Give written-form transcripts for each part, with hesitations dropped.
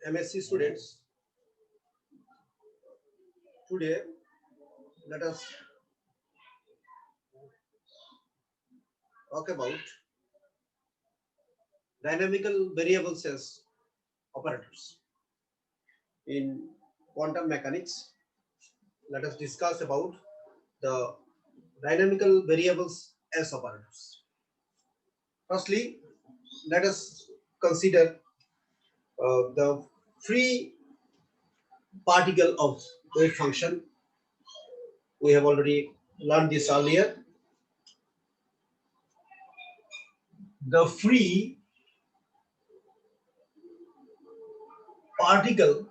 M.Sc students, today let us talk about dynamical variables as operators. In quantum mechanics, let us discuss about the dynamical variables as operators. Firstly, let us consider the free particle of wave function. We have already learned this earlier. The free particle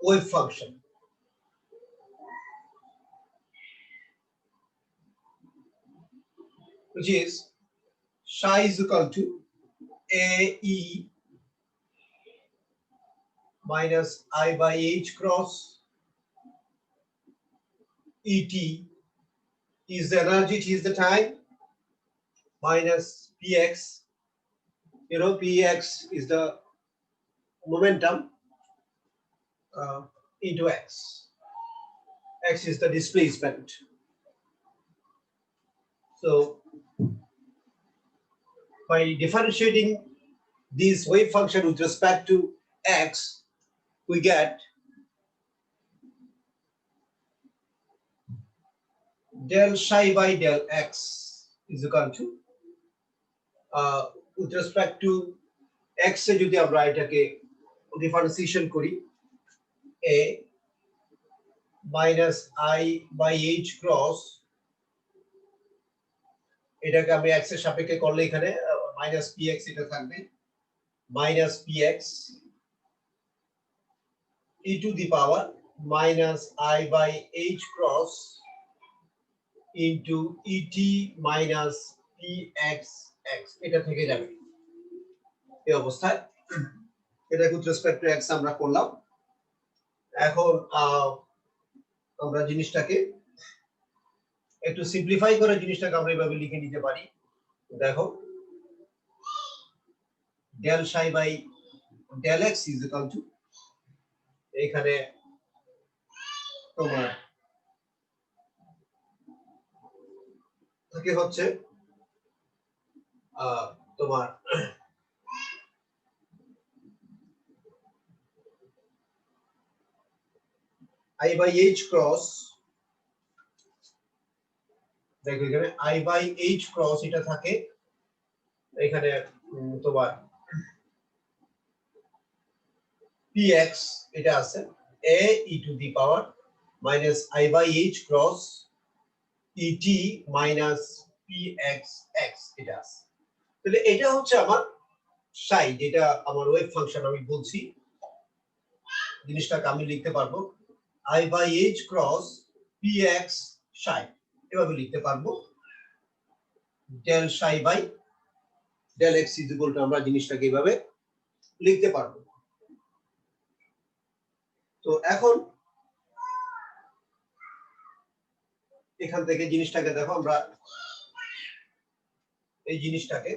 wave function, which is psi is equal to AE minus I by H cross ET is the energy, T is the time, minus Px. You know, Px is the momentum into x. X is the displacement. So, by differentiating this wave function with respect to x, we get del psi by del x is equal to with respect to x এ যদি আমরা এটাকে differentiation করি a minus I by H cross, এটাকে আমি x এর সাপেক্ষে করলে এখানে minus px এটা থাকবে minus px e to the power minus I by H cross into et minus px x এটা থেকে যাবে এই অবস্থায়। এটা with respect to x আমরা করলাম। এখন আমরা জিনিসটাকে একটু সিম্পলিফাই করে জিনিসটাকে আমরা এইভাবে লিখে নিতে পারি। দেখো, del psi by del x is equal to, এখানে তোমার থাকে হচ্ছে তোমার I by H cross, দেখো এখানে I by H cross এটা থাকে এখানে তোমার px এটা আছে a e to the power minus I by H cross et minus px x এটা আছে। তাহলে এটা হচ্ছে আমার psi, যেটা আমার ওয়েভ ফাংশন আমি বলছি। জিনিসটাকে আমি লিখতে পারবো I by H cross px psi, এভাবে লিখতে পারবো del psi by del x is equal to, আমরা জিনিসটাকে এইভাবে লিখতে পারবো। তো এখন এখান থেকে জিনিসটাকে দেখো, আমরা এই জিনিসটাকে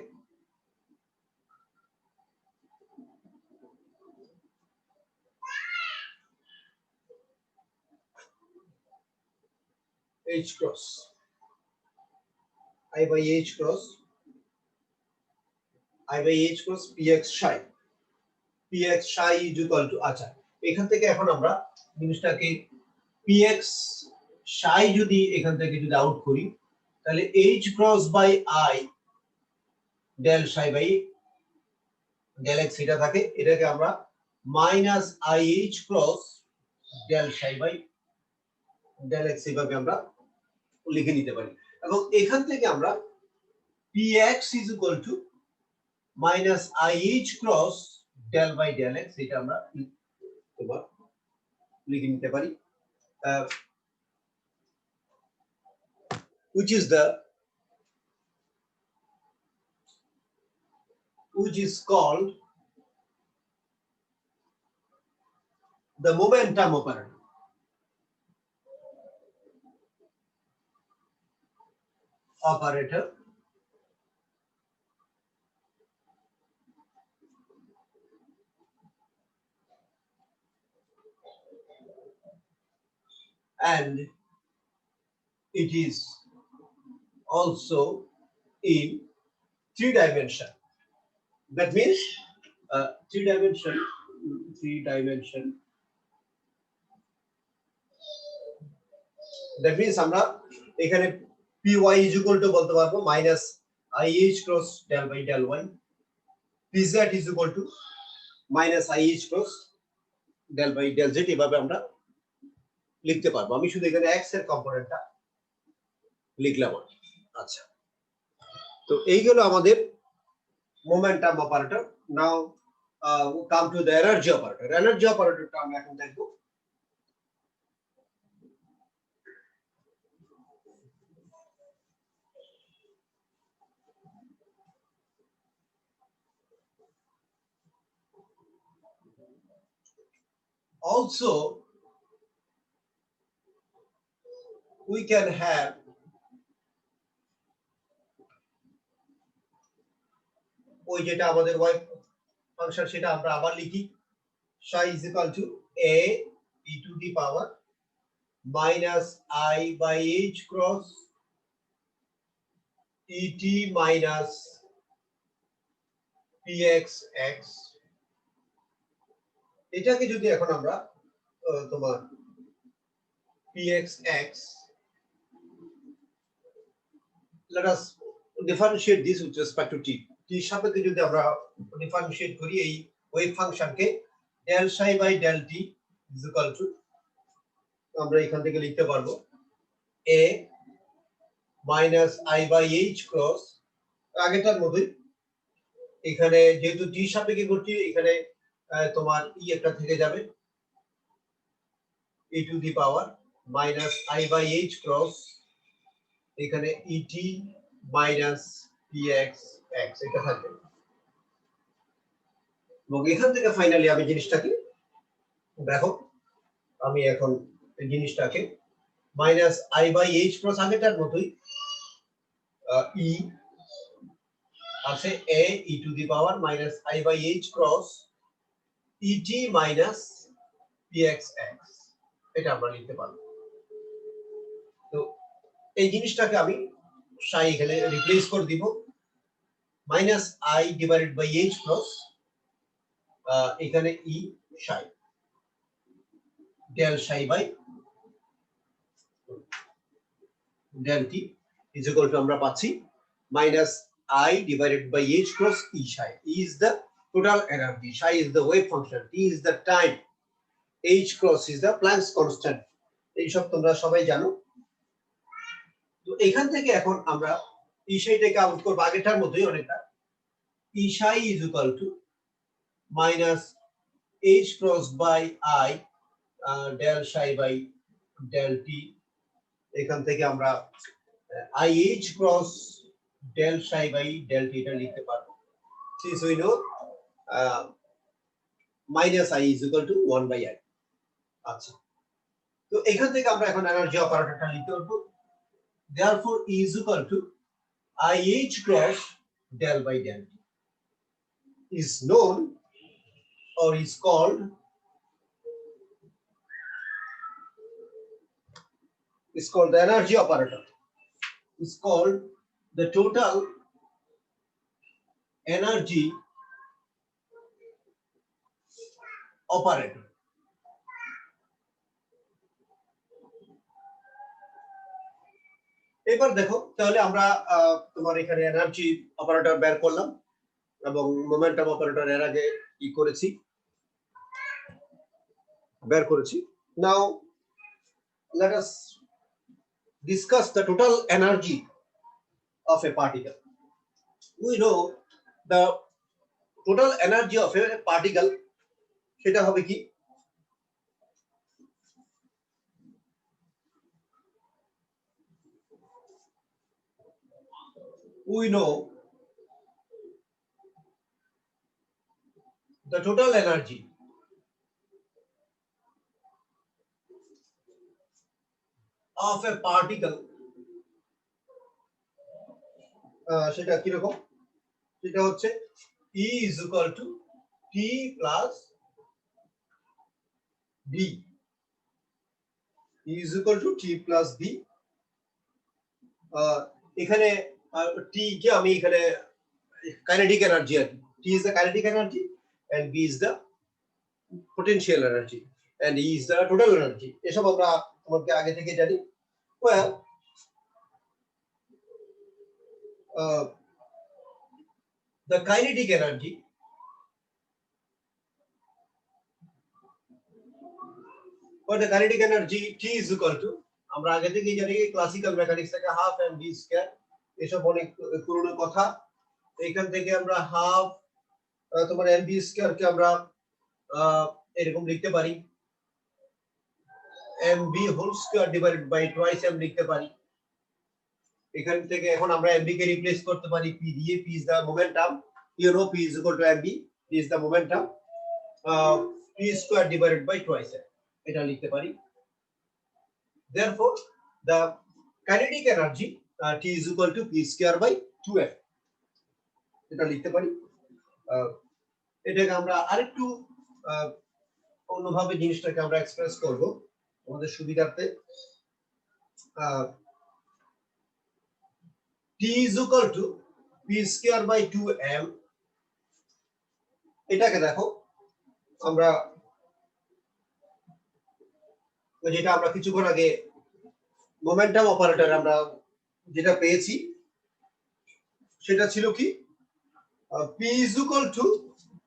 H cross I by H cross px psi is equal to, আচ্ছা এখান থেকে এখন আমরা জিনিসটাকে px psi যদি এখান থেকে যদি আউট করি তাহলে H cross by I del psi by del x এটা থাকে, এটাকে আমরা minus IH cross del psi by del x এভাবে আমরা লিখে নিতে পারি। এবং এখান থেকে আমরা px is equal to minus IH cross del by del x এটা আমরা লিখে নিতে পারি, which is called the momentum operator. and it is also in 3 dimension. That means 3 dimension that means আমরা এখানে py is equal to বলতে পারবো minus ih cross del by del y, pz is equal to minus ih cross del by del z, এভাবে আমরা লিখতে পারবো। আমি শুধু এখানে x এর কম্পোনেন্টটা লিখলাম। আচ্ছা, তো এই গেল আমাদের momentum operator. Now come to the energy operator. Energy অপারেটরটা আমরা এখন দেখব। Also we can have ওই যেটা আমাদের y ফাংশন সেটা আমরা আবার লিখি psi is equal to a e to the power minus I by h cross et minus px. এটাকে যদি এখন আমরা তোমার px, let us differentiate this with respect to t. t সাপেক্ষে যদি আমরা ডিফারেনশিয়েট করি এই ওয়েভ ফাংশনকে del psi by del t is equal to, আমরা এখান থেকে লিখতে পারবো a minus I by h cross, আগেটার মতোই এখানে যেহেতু t সাপেক্ষে করছি এখানে তোমার e একটা থেকে যাবে e to the power minus I by h cross এখানে et minus px এটা থাকবে। এবং এখান থেকে ফাইনালি আমি জিনিসটাকে দেখো, আমি এখন এই জিনিসটাকে minus I by h cross আগেটার মতোই e আছে a e to the power minus I by h cross et minus px, এটা আমরা লিখতে পারবো। তো এই জিনিসটাকে আমি psi এখানে রিপ্লেস করে দিব minus I divided by h cross এখানে e psi del psi by del t is equal to আমরা পাচ্ছি minus I divided by h cross e psi. E is the total energy, psi is the wave function, t is the time, h cross is the Planck's constant. এই সব তোমরা সবাই জানো। তো এখান থেকে এখন আমরা e psi টাকে আউট করব আগেটার মতোই অনেকটা। e psi is equal to minus h cross by I del psi by del t, এখান থেকে আমরা ih cross del psi by del t এটা লিখতে পারবো। Since we know minus I is equal to 1 by I. আচ্ছা, তো এখান থেকে আমরা এখন এনার্জি অপারেটরটা লিখতে পারবো। Therefore E is equal to ih cross del by del t is known or is called the energy operator, is called the total energy operator. এবার দেখো তাহলে আমরা তোমার এখানে এনার্জি অপারেটর বের করলাম এবং মোমেন্টাম অপারেটর এর আগে কি করেছি বের করেছি। নাও let us discuss the total energy of a particle. We know the total energy of a particle, সেটা হবে কি we know the total energy of a particle, সেটা কি রকম, সেটা হচ্ছে E is equal to T plus D E is equal to T plus B. এখানে T কে আমি এখানে kinetic energy R T is the kinetic energy and B is the potential energy and E is the total energy. এসব আমরা তোমাকে আগে থেকে জানি। Well, the kinetic energy or the kinetic energy T is equal to আমরা আগে থেকেই জানি ক্লাসিক্যাল মেকানিক্স থেকে হাফ mv স্কয়ার, এসব অনেক পুরনো কথা। এখান থেকে আমরা হাফ তোমার mv স্কয়ার কে আমরা এরকম লিখতে পারি mv whole square divided by twice m লিখতে পারি। এখান থেকে এখন আমরা mv কে রিপ্লেস করতে পারি p দিয়ে। p is the momentum, you know, p is equal to mv, p is the momentum, p square divided by twice m, এটা লিখতে পারি। Therefore the kinetic energy T is equal to p square by 2m, এটা লিখতে পারি। এটাকে আমরা আরেকটু অন্যভাবে জিনিসটাকে আমরা এক্সপ্রেস করব আমাদের সুবিধার্থে। T is equal to p square by 2m, এটাকে দেখো আমরা যেটা আমরা কিছুক্ষণ আগে মোমেন্টাম অপারেটর আমরা যেটা পেয়েছি সেটা ছিল কি p is equal to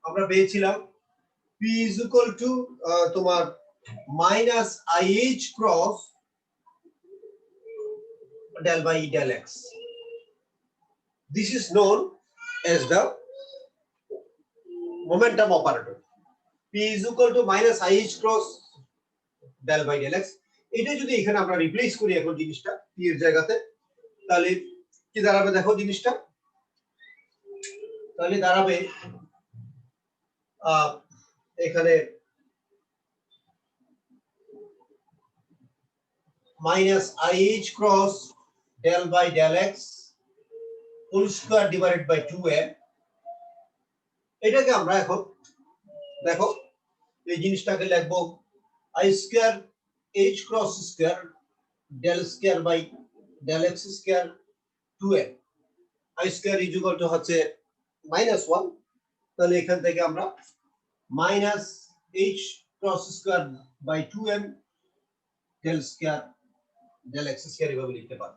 আমরা পেয়েছিলাম p is equal to তোমার minus ih cross del by del x. This is known as the momentum operator. P is equal to minus ih cross del by del x. এটা যদি এখানে আমরা replace করি এখন জিনিসটা p এর জায়গাতে, তাহলে কি দাঁড়াবে দেখো জিনিসটা, তাহলে দাঁড়াবে এখানে minus ih cross del by del x whole square divided by 2m। এটাকে আমরা এখন দেখো এই জিনিসটাকে লিখবো i square h cross square del square by del x square 2m, i square is equal to হচ্ছে -1, তাহলে এখান থেকে আমরা minus h cross square by 2m del square del x square এভাবে লিখতে পারি।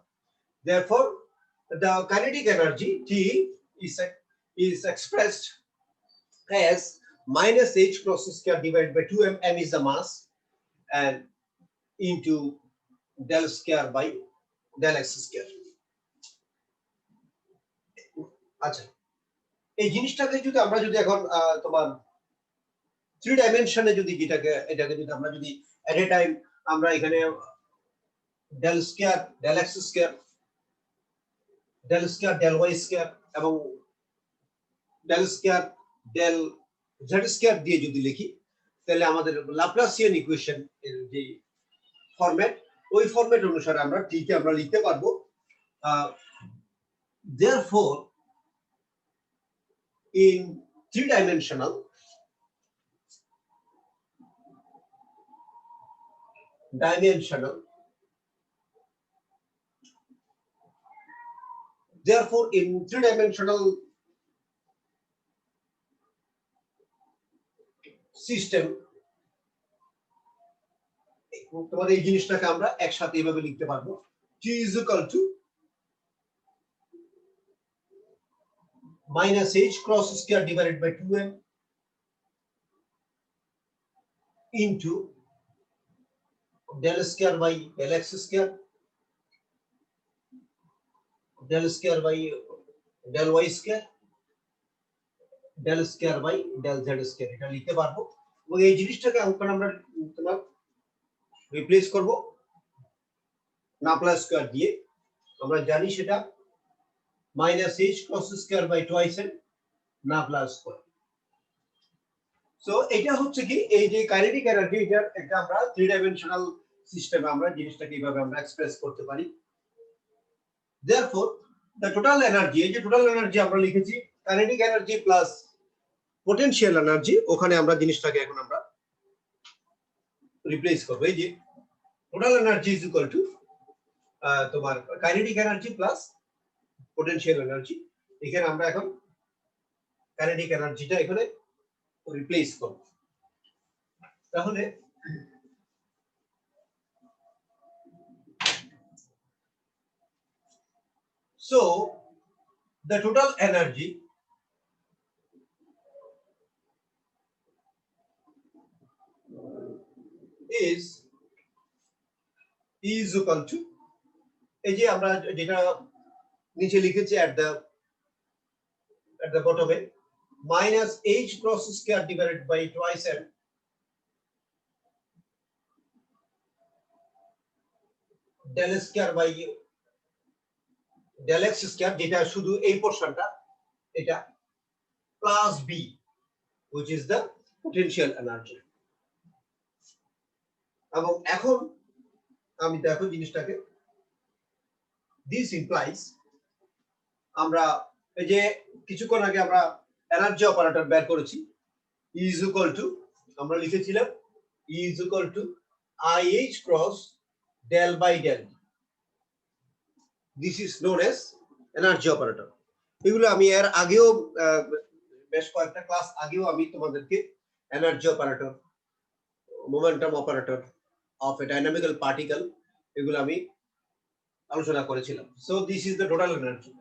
Therefore the kinetic energy T is expressed as minus h cross square divided by 2m, m is the mass, and into del square by del x square. আচ্ছা, এই জিনিসটাকে যদি আমরা যদি এখন তোমার 3 ডাইমেনশনে যদি এটাকে যদি আমরা যদি এট এ টাইম আমরা এখানে del square del x square del square del y square এবং del square del z square দিয়ে যদি লিখি, তাহলে আমাদের ল্যাপ্লাসিয়ান ইকুয়েশন এর যে ফরম্যাট, ওই ফরম্যাট অনুসারে আমরা t কে আমরা লিখতে পারবো। Therefore in three-dimensional সিস্টেম তোমাদের এই জিনিসটাকে আমরা একসাথে এভাবে লিখতে পারবো t is equal to minus h cross square divided by 2m into del square by del x square del square by del y square del square by del z square, এটা লিখতে পারবো। এবং এই জিনিসটাকে এখন আমরা তোমার রিপ্লেস করব ল্যাপ্লাস স্কয়ার দিয়ে। আমরা জানি সেটা minus h cos square by twice m Laplace square. So এটা হচ্ছে কি এই যে কাইনেটিক এনার্জি, এটা আমরা 3 ডাইমেনশনাল সিস্টেমে আমরা জিনিসটাকে এইভাবে আমরা এক্সপ্রেস করতে পারি। Therefore the total energy, এই যে টোটাল এনার্জি আমরা লিখেছি kinetic energy plus potential energy, ওখানে আমরা জিনিসটাকে এখন আমরা রিপ্লেস করব। এই যে total energy is equal to তোমার kinetic energy plus potential energy. এখানে আমরা এখন কাইনেটিক এনার্জিটা এখানে রিপ্লেস করব। তাহলে so the total energy is equal to, এই যে আমরা যেটা নিচে লিখেছি at the bottom A minus h cross square divided by twice m del square by del x square, যেটা শুধু এই পোরশনটা, এটা plus b which is the potential energy। এবং এখন আমি দেখো জিনিসটাকে, this implies, আমরা এই যে কিছুক্ষণ আগে আমরা এনার্জি অপারেটর বের করেছি, is equal to, আমরা লিখেছিলাম is equal to IH cross del by del, this is known as energy operator. এগুলো আমি এর আগেও বেশ কয়েকটা ক্লাস আগেও আমি তোমাদেরকে energy operator, momentum operator of A dynamical particle, এগুলো আমি আলোচনা করেছিলাম। So this is the total energy.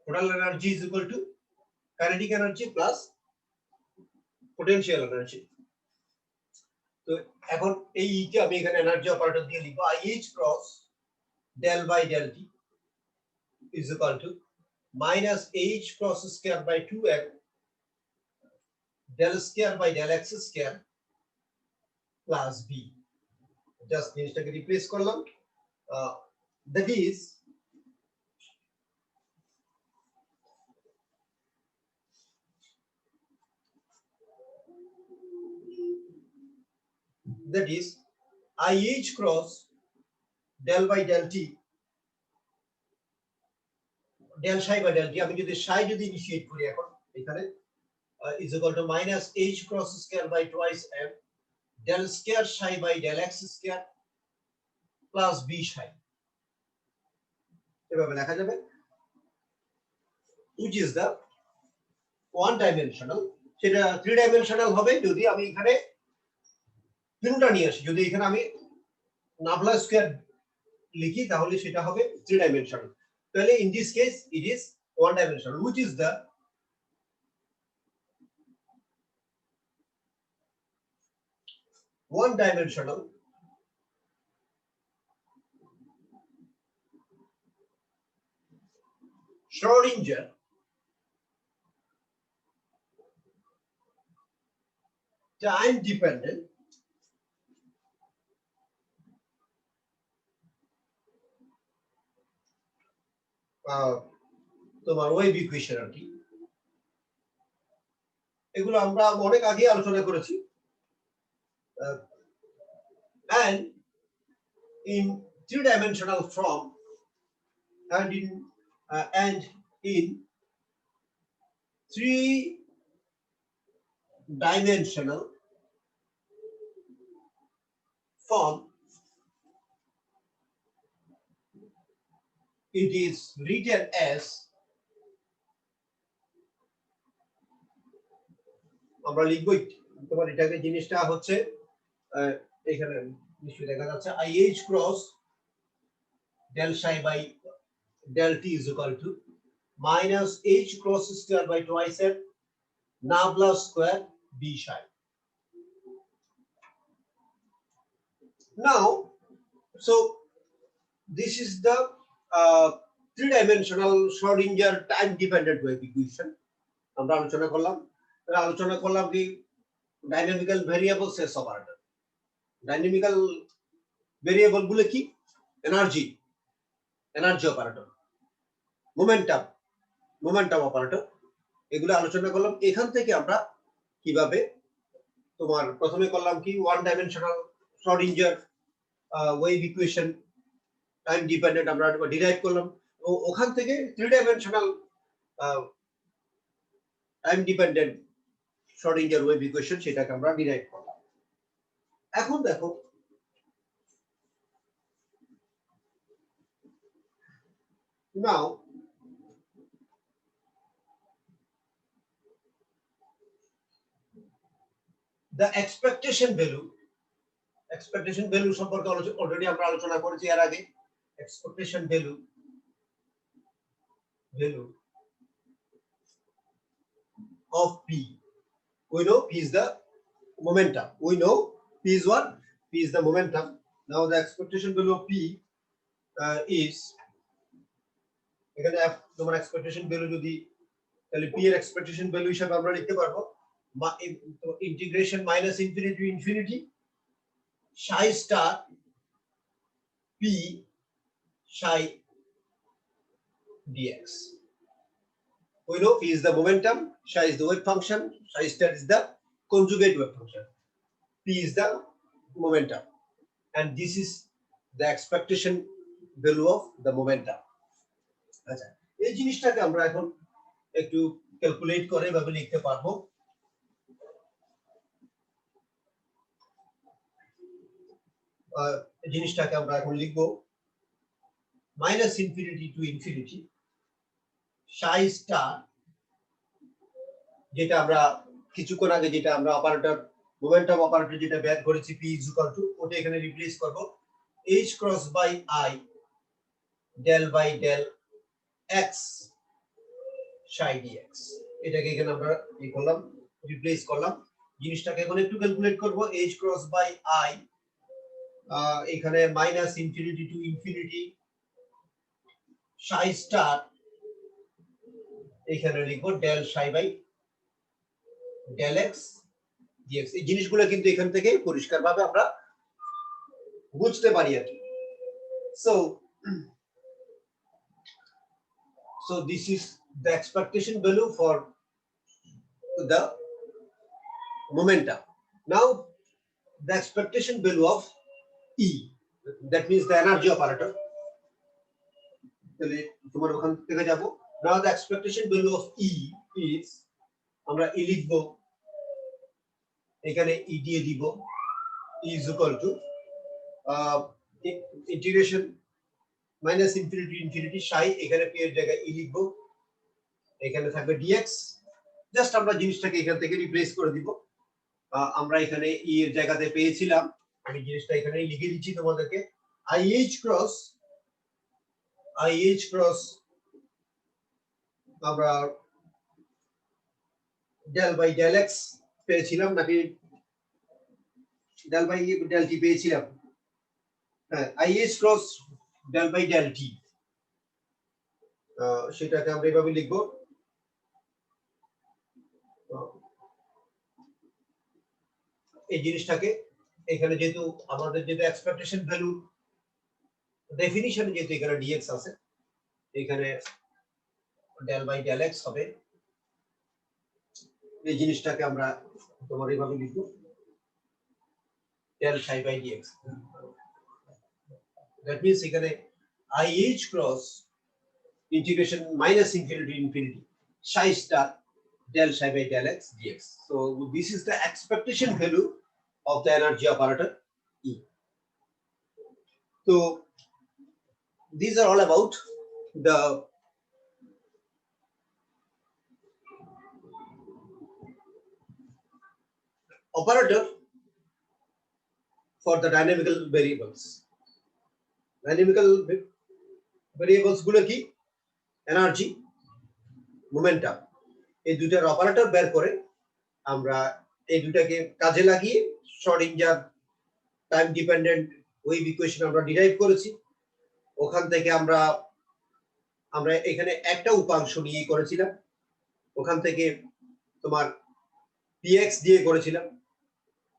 Total energy is equal two kinetic energy plus potential energy. তো এখন এই কে আমি এখানে এনার্জি অপারেটর দিয়ে লিখব IH cross del by del t is equal to minus h cross square by 2m del square by del x square plus b। Just জিনিসটাকে replace করলাম, that is IH cross del by del t del psi by del t, আমি যদি psi যদি initiate করি এখন এখানে is equal to minus h cross square by twice m del square psi by del x square plus b psi, এভাবে লেখা যাবে, which is the one dimensional। সেটা 3 dimensional হবে যদি আমি এখানে তিনটা নিয়ে আসি। যদি এখানে আমি নাভলা স্কয়ার লিখি তাহলে সেটা হবে 3 dimensional। তাহলে in this case it is one dimensional, which is the one dimensional Schrodinger time dependent তোমার ওয়েভ ইকুয়েশন আর কি, এগুলো আমরা অনেক আগে আলোচনা করেছি। and in three-dimensional form and in three-dimensional form it is written as, আমরা লিখব তোমার এটাকে, জিনিসটা হচ্ছে এখানে নিশ্চয়ই দেখা যাচ্ছে IH cross del psi by del t is equal to minus h cross square by twice m nabla square b psi। Now so this is the three-dimensional Schrodinger time dependent wave equation আমরা আলোচনা করলাম কি dynamical variable সেস operator. Dynamical variable গুলো কি? Energy operator, momentum operator, এগুলো আলোচনা করলাম। এখান থেকে আমরা কিভাবে তোমার প্রথমে করলাম কি one dimensional Schrodinger wave equation time dependent আমরা ডিরাইভ করলাম, ওখান থেকে three dimensional time dependent Schrodinger wave equation সেটাকে আমরা ডিরাইভ করলাম। এখন দেখো Now the expectation value সম্পর্কে অলরেডি আমরা আলোচনা করেছি এর আগে। expectation value of P. We know P is the momentum. We know P is what? P is the momentum. Now the expectation value of P is এখানে তোমার expectation value যদি তাহলে P এর expectation value হিসাবে আমরা লিখতে পারবো integration minus infinity to infinity psi star P psi dx. We know P is the momentum, psi is the wave function, psi star is the conjugate wave function. P is the momentum, and this is the expectation value of the momentum. আচ্ছা, এই জিনিসটাকে আমরা এখন একটু calculate করে ভাবে লিখতে পারবো। জিনিসটাকে আমরা এখন লিখব minus infinity to infinity psi star, যেটা আমরা কিছুক্ষণ আগে যেটা আমরা অপারেটর মোমেন্টাম অপারেটর যেটা বের করেছি P is equal to ওটা এখানে রিপ্লেস করব h cross by I del by del x psi dx। এটাকে এখানে আমরা কি করলাম, রিপ্লেস করলাম। জিনিসটাকে এখন একটু ক্যালকুলেট করব h cross by I এখানে minus infinity to infinity psi star এখানে লিখব del psi by del x dx। এই জিনিসগুলো কিন্তু এখান থেকে পরিষ্কারভাবে আমরা বুঝতে পারি আর কি। So this is the expectation value for the momentum. Now the expectation value of E, that means the energy operator. তাহলে তোমার ওখান থেকে যাব। Now the expectation value of E is আমরা E লিখব, এখানে E দিয়ে দিব E is equal to integration minus infinity to infinity psi, এখানে P এর জায়গায় E লিখব, এখানে থাকবে dx। জাস্ট আমরা জিনিসটাকে এখান থেকে রিপ্লেস করে দিব। আমরা এখানে E এর জায়গাতে পেয়েছিলাম, আমি জিনিসটা এখানে লিখে দিচ্ছি তোমাদেরকে, IH cross আমরা del by del x পেয়েছিলাম নাকি del by del t পেয়েছিলাম? হ্যাঁ, IH cross del by del t, সেটাকে আমরা এভাবে লিখব। এই জিনিসটাকে এখানে যেহেতু আমাদের যেটা এক্সপেক্টেশন ভ্যালু ডেফিনিশনে যেহেতু এখানে dx আছে, এখানে del by del x হবে। এই জিনিসটাকে আমরা তোমার এইভাবে লিখব del psi by dx। that means এখানে IH cross integration minus infinity to infinity psi star del psi by del x dx. So this is the expectation value of the energy operator E. So these are all about the operator for the dynamical variables. Dynamical variables গুলো কি? Energy, momentum, এই দুটার operator বের করে আমরা এই দুটাকে কাজে লাগিয়ে Schrodinger time dependent wave equation আমরা ডিরাইভ করেছি। ওখান থেকে আমরা এখানে একটা উপাংশ নিয়ে করেছিলাম, ওখান থেকে তোমার px দিয়ে করেছিলাম।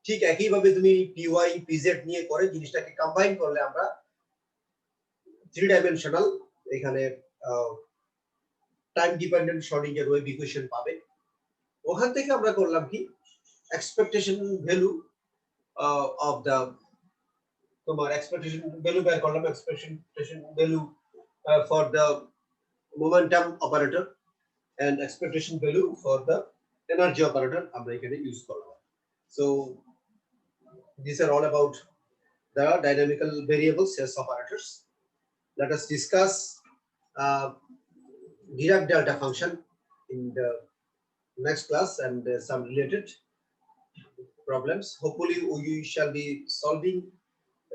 ঠিক একইভাবে তুমি py pz নিয়ে করে জিনিসটাকে কম্বাইন করলে আমরা থ্রি ডাইমেনশনাল এখানে time dependent Schrodinger wave equation পাবে। ওখান থেকে আমরা করলাম কি, এক্সপেকটেশন ভ্যালু অফ দা তোমার এক্সপেকটেশন ভ্যালু বের করলাম, expectation value for the momentum operator and expectation value for the energy operator আমরা এখানে ইউজ করলাম। So these are all about the dynamical variables as operators. Let us discuss Dirac delta function in the next class, and some related problems. Hopefully we shall be solving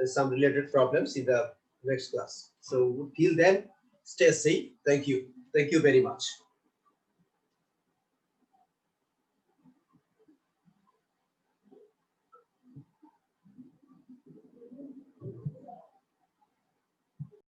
some related problems in the next class. So till then, stay safe. Thank you very much.